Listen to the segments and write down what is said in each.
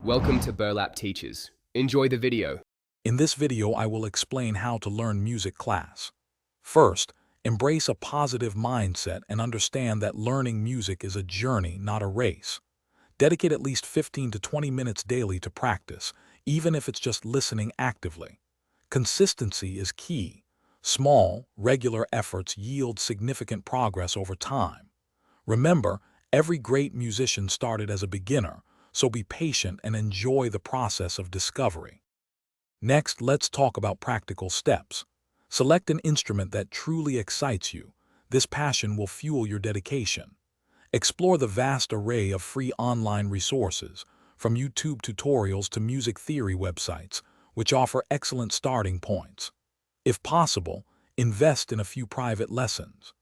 Welcome to Burlap Teachers. Enjoy the video. In this video, I will explain how to learn music class. First, embrace a positive mindset and understand that learning music is a journey, not a race. Dedicate at least 15 to 20 minutes daily to practice, even if it's just listening actively. Consistency is key. Small, regular efforts yield significant progress over time. Remember, every great musician started as a beginner, so be patient and enjoy the process of discovery. Next, let's talk about practical steps. Select an instrument that truly excites you. This passion will fuel your dedication. Explore the vast array of free online resources, from YouTube tutorials to music theory websites, which offer excellent starting points. If possible, invest in a few private lessons.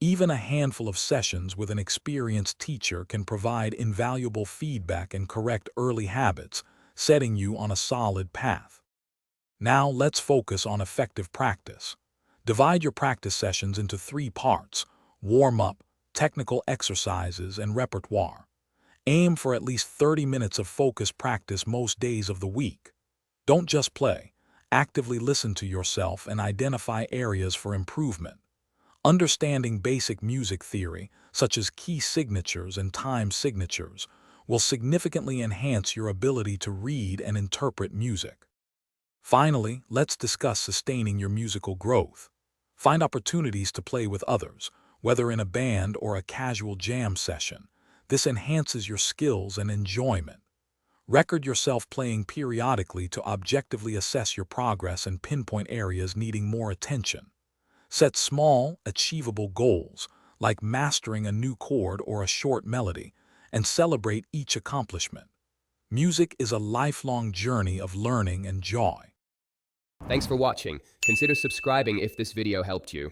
Even a handful of sessions with an experienced teacher can provide invaluable feedback and correct early habits, setting you on a solid path. Now let's focus on effective practice. Divide your practice sessions into 3 parts: warm-up, technical exercises, and repertoire. Aim for at least 30 minutes of focused practice most days of the week. Don't just play. Actively listen to yourself and identify areas for improvement. Understanding basic music theory, such as key signatures and time signatures, will significantly enhance your ability to read and interpret music. Finally, let's discuss sustaining your musical growth. Find opportunities to play with others, whether in a band or a casual jam session. This enhances your skills and enjoyment. Record yourself playing periodically to objectively assess your progress and pinpoint areas needing more attention. Set small, achievable goals, like mastering a new chord or a short melody, and celebrate each accomplishment. Music is a lifelong journey of learning and joy. Thanks for watching. Consider subscribing if this video helped you.